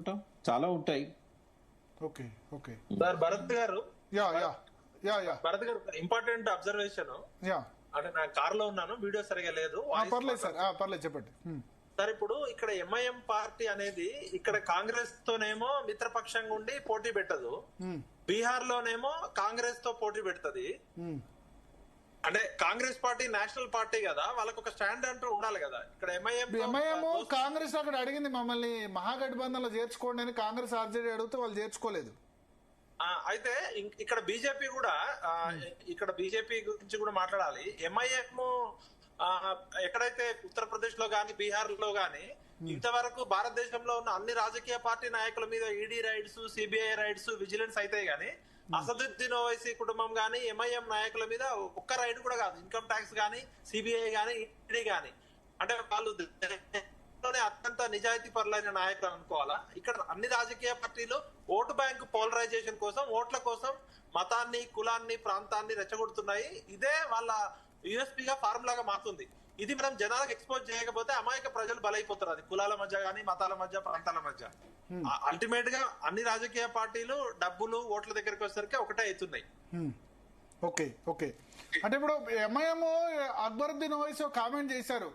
ఉంటాం, చాలా ఉంటాయి. ఓకే ఓకే సార్ భరత్ గారు, yeah yeah yeah yeah Bharat గారు ఇంపార్టెంట్ అబ్జర్వేషన్. యా అంటే నేను కార్ లో ఉన్నాను, వీడియో సరిగా లేదు. పర్లేదు సార్, పర్లేదు చెప్పండి. సార్ ఇప్పుడు ఇక్కడ ఎంఐఎం పార్టీ అనేది ఇక్కడ కాంగ్రెస్ తోనేమో మిత్రపక్షంగా ఉండి పోటీ పెట్టదు, బీహార్ లోనేమో కాంగ్రెస్ తో పోటీ పెడుతుంది. అంటే కాంగ్రెస్ పార్టీ నేషనల్ పార్టీ కదా, వాళ్ళకి ఒక స్టాండ్ అంటూ ఉండాలి కదా. ఇక్కడ ఎంఐఎం కాంగ్రెస్ అక్కడ అడిగింది మమ్మల్ని మహాగఠబంధన్ లో చేర్చుకోండి అని, కాంగ్రెస్ ఆర్జేడీ అడిగితే వాళ్ళు చేర్చుకోలేదు. అయితే ఇక్కడ బీజేపీ కూడా, ఇక్కడ బీజేపీ గురించి కూడా మాట్లాడాలి. ఎంఐఎం ఎక్కడైతే ఉత్తరప్రదేశ్ లో గాని బీహార్ లో గాని ఇంతవరకు భారతదేశంలో ఉన్న అన్ని రాజకీయ పార్టీ నాయకుల మీద ED rides, CBI rides, vigilance అయితే గానీ అసదుద్దీన్ ఓవైసీ కుటుంబం గానీ ఎంఐఎం నాయకుల మీద ఒక్క రైడ్ కూడా కాదు. ఇన్కమ్ ట్యాక్స్ గానీ, సిబిఐ గానీ, ఈడీ గానీ, అంటే వాళ్ళు అత్యంత నిజాయితీ పరులైన నాయకులు అనుకోవాలా. ఇక్కడ అన్ని రాజకీయ పార్టీలు ఓటు బ్యాంకు పోలరైజేషన్ కోసం, ఓట్ల కోసం మతాన్ని, కులాన్ని, ప్రాంతాన్ని రెచ్చగొడుతున్నాయి. ఇదే వాళ్ళ యూఎస్పీగా ఫార్ములాగా మారుతుంది. ఇది మనం జనాలకు ఎక్స్పోజ్ చేయకపోతే అమాయక ప్రజలు బలైపోతారు. అది కులాల మధ్య గానీ, మతాల మధ్య, ప్రాంతాల మధ్య. అల్టిమేట్ గా అన్ని రాజకీయ పార్టీలు డబ్బులు ఓట్ల దగ్గరికి వచ్చేసరికి ఒకటే అవుతున్నాయి. ఓకే ఓకే అంటే ఇప్పుడు ఎంఐఎం అక్బరుద్దీన్ ఓవైసీ కామెంట్ చేశారు,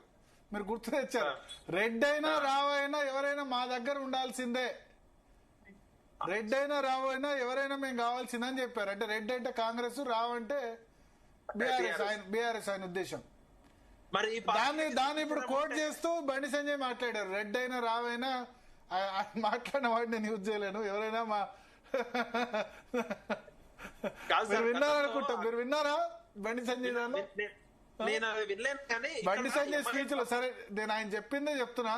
మీరు గుర్తు తెచ్చారు. రెడ్ అయినా రావు అయినా ఎవరైనా మా దగ్గర ఉండాల్సిందే, రెడ్ అయినా రావు అయినా ఎవరైనా మేము కావాల్సిందని చెప్పారు. అంటే రెడ్ అంటే కాంగ్రెస్, రావు అంటే బీఆర్ఎస్ ఆయన ఉద్దేశం. మరి దాన్ని ఇప్పుడు కోట్ చేస్తూ బండి సంజయ్ మాట్లాడారు. రెడ్ అయినా రావైనా మాట్లాడిన వాడిని నేను యూజ్ చేయలేను, ఎవరైనా మా విన్నారా అనుకుంటా. మీరు విన్నారా బండి సంజయ్ దాన్ని? నేను వినలేను కానీ బండి సంజయ్ స్పీచ్ లో, సరే నేను ఆయన చెప్పిందే చెప్తున్నా,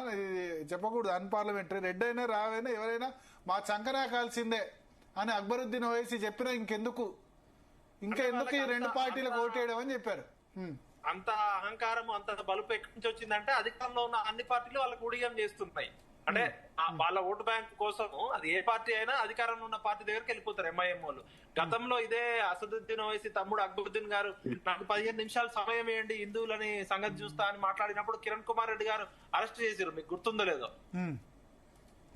చెప్పకూడదు అన్పార్లమెంటరీ. రెడ్ అయినా రావైనా ఎవరైనా మా చంకనా కాల్సిందే అని అక్బరుద్దీన్ ఓవైసీ చెప్పినా ఇంకెందుకు ఈ రెండు పార్టీలకు ఓటేయడం అని చెప్పారు. అంత అహంకారం, అంత బలుపు ఎక్కడి నుంచి వచ్చిందంటే అధికారంలో ఉన్న అన్ని పార్టీలు వాళ్ళకు ఊడిగం చేస్తున్నాయి. అంటే వాళ్ళ ఓటు బ్యాంక్ కోసం అది ఏ పార్టీ అయినా అధికారంలో ఉన్న పార్టీ దగ్గరికి వెళ్ళిపోతారు ఎంఐఎం వాళ్ళు. గతంలో ఇదే అసదుద్దీన్ ఓవైసీ తమ్ముడు అక్బరుద్దీన్ గారు నాకు 15 నిమిషాలు సమయం ఇవ్వండి హిందువులని సంగతి చూస్తా అని మాట్లాడినప్పుడు కిరణ్ కుమార్ రెడ్డి గారు అరెస్ట్ చేశారు, మీకు గుర్తుందో లేదో.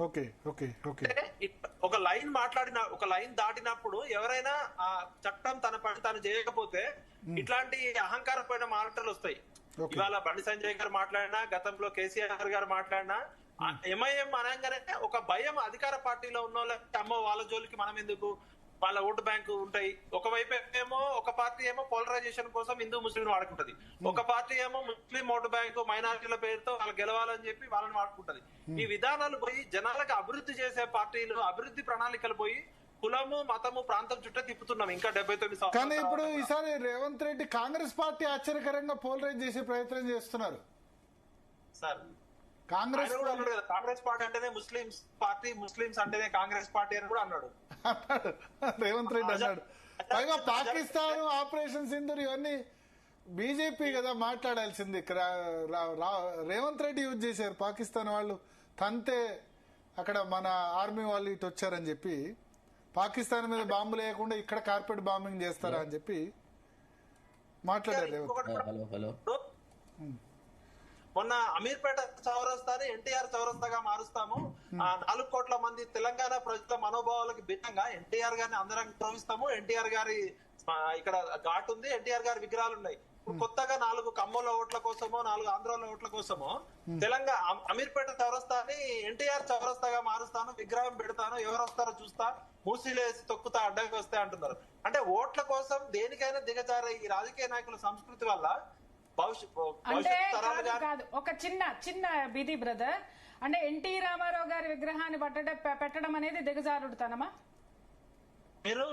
ఓకే ఓకే ఓకే ఒక లైన్ దాటినప్పుడు ఎవరైనా ఆ చట్టం తన పని తాను చేయకపోతే ఇట్లాంటి అహంకారమైన మాటలు వస్తాయి. ఇవాళ బండి సంజయ్ గారు మాట్లాడినా, గతంలో కేసీఆర్ గారు మాట్లాడినా, ఎంఐఎం అనగానే ఒక భయం అధికార పార్టీలో ఉన్న వాళ్ళకి, అమ్మో వాళ్ళ జోలికి మనం ఎందుకు, వాళ్ళ ఓటు బ్యాంకు ఉంటాయి. ఒకవైపు ఏమో ఒక పార్టీ ఏమో పోలరైజేషన్ కోసం హిందూ ముస్లిం వాడుకుంటది, ఒక పార్టీ ఏమో ముస్లిం ఓటు బ్యాంకు మైనారిటీల పేరుతో వాళ్ళు గెలవాలని చెప్పి వాళ్ళని వాడుకుంటది. ఈ విధానాలు పోయి జనాలకు అభివృద్ధి చేసే పార్టీలు, అభివృద్ధి ప్రణాళికలు పోయి కులము, మతము, ప్రాంతం చుట్టూ తిప్పుతున్నాం ఇంకా 79 సంవత్సరాలు. కానీ ఇప్పుడు ఈసారి రేవంత్ రెడ్డి కాంగ్రెస్ పార్టీ ఆశ్చర్యకరంగా పోలరైజ్ చేసే ప్రయత్నం చేస్తున్నారు సార్. కాంగ్రెస్ పార్టీ అంటేనే ముస్లింస్ పార్టీ, ముస్లింస్ అంటేనే కాంగ్రెస్ పార్టీ అని కూడా అన్నాడు రేవంత్ రెడ్డి అన్నాడు. పైగా పాకిస్తాన్, ఆపరేషన్ సింధూర్ ఇవన్నీ బీజేపీ కదా మాట్లాడాల్సింది. రేవంత్ రెడ్డి యూజ్ చేశారు. పాకిస్తాన్ వాళ్ళు తంతే అక్కడ మన ఆర్మీ వాళ్ళు ఇటు వచ్చారని చెప్పి, పాకిస్తాన్ మీద బాంబు లేకుండా ఇక్కడ కార్పెట్ బాంబింగ్ చేస్తారా అని చెప్పి మాట్లాడారు రేవంత్. మొన్న అమీర్పేట చౌరస్తాని ఎన్టీఆర్ చౌరస్తాగా మారుస్తాము, 4 కోట్ల మంది తెలంగాణ ప్రజల మనోభావాలకు భిన్నంగా ఎన్టీఆర్ గారిని అందరం గౌరవిస్తాము, ఎన్టీఆర్ గారి ఇక్కడ ఘాట్ ఉంది, ఎన్టీఆర్ గారి విగ్రహాలు ఉన్నాయి. ఇప్పుడు కొత్తగా 4 కమ్మల ఓట్ల కోసమో 4 ఆంధ్రాల ఓట్ల కోసమో తెలంగాణ అమీర్పేట చౌరస్తాని ఎన్టీఆర్ చౌరస్తాగా మారుస్తాను, విగ్రహం పెడతాను, ఎవరు వస్తారో చూస్తా, మూసీలేసి తొక్కుతా, అడ్డంకి వస్తే అంటున్నారు. అంటే ఓట్ల కోసం దేనికైనా దిగజారే ఈ రాజకీయ నాయకుల సంస్కృతి వల్ల అంటే కాదు ఒక చిన్న బిది బ్రదర్, అంటే ఎన్టీ రామారావు గారి విగ్రహాన్ని పెట్టడం అనేది దిగజారుడుతనమా?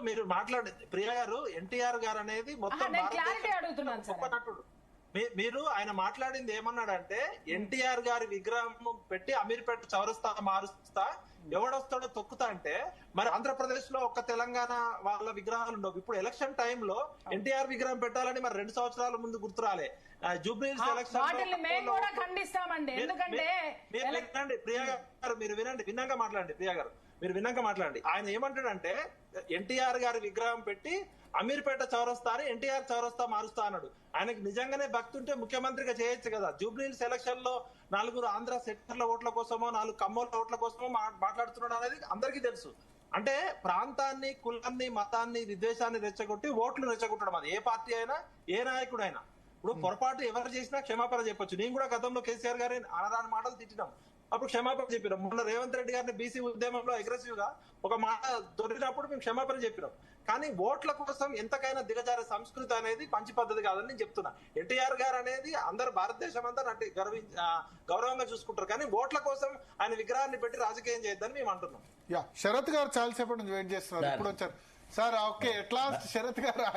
మీరు మాట్లాడేది ప్రియా గారు, ఎన్టీఆర్ గారు అనేది మొత్తం క్లారిటీ అడుగుతున్నాను సార్. మీరు ఆయన మాట్లాడింది ఏమన్నాడంటే ఎన్టీఆర్ గారి విగ్రహం పెట్టి అమీర్పేట చౌరస్తా మారుస్తా, ఎవడొస్తాడో తొక్కుతా అంటే, మరి ఆంధ్రప్రదేశ్ లో ఒక్క తెలంగాణ వాళ్ళ విగ్రహాలు ఉండవు. ఇప్పుడు ఎలక్షన్ టైంలో ఎన్టీఆర్ విగ్రహం పెట్టాలని మరి 2 సంవత్సరాల ముందు గుర్తురాలే. జూబ్లీ వాటిని మేము కూడా ఖండిస్తామండి. ఎందుకంటే వినండి ప్రియా గారు, మీరు వినండి, విన్నాక మాట్లాడండి. ప్రియా గారు మీరు విన్నాక మాట్లాడండి. ఆయన ఏమంటాడంటే ఎన్టీఆర్ గారి విగ్రహం పెట్టి అమీర్పేట చౌరస్తా అని ఎన్టీఆర్ చౌరస్తా మారుస్తా అన్నాడు. ఆయనకి నిజంగానే భక్తి ఉంటే ముఖ్యమంత్రిగా చేయొచ్చు కదా. జూబ్లీహిల్స్ ఎలక్షన్ లో 4 ఆంధ్ర సెక్టర్ల ఓట్ల కోసమో 4 కమ్మోళ్ళ ఓట్ల కోసమో మాట్లాడుతున్నాడు అనేది అందరికీ తెలుసు. అంటే ప్రాంతాన్ని, కులాన్ని, మతాన్ని, విద్వేషాన్ని రెచ్చగొట్టి ఓట్లు రెచ్చగొట్టడం అది ఏ పార్టీ అయినా ఏ నాయకుడైనా. ఇప్పుడు పొరపాటు ఎవరు చేసినా క్షమాపణ చెప్పొచ్చు. నేను కూడా గతంలో కేసీఆర్ గారిని అనరాని మాటలు తిట్టినాం, అప్పుడు క్షమాపణ చెప్పినాం. మొన్న రేవంత్ రెడ్డి గారిని బీసీ ఉద్యమంలో అగ్రెసివ్ గా ఒక మాట దొరికినప్పుడు మేము క్షమాపణ చెప్పినాం. కానీ ఓట్ల కోసం ఎంతకైనా దిగజారే సంస్కృతి అనేది మంచి పద్ధతి కాదని నేను చెప్తున్నా. ఎన్టీఆర్ గారు అనేది అందరు భారతదేశం అంతా అంటే గౌరవంగా చూసుకుంటారు, కానీ ఓట్ల కోసం ఆయన విగ్రహాన్ని పెట్టి రాజకీయం చేయొద్దని మేము అంటున్నాం. శరత్ గారు చాలాసేపటి నుంచి వెయిట్ చేస్తున్నారు, ఇప్పుడు వచ్చారు సార్. ఓకే, ఎట్లా శరత్ గారు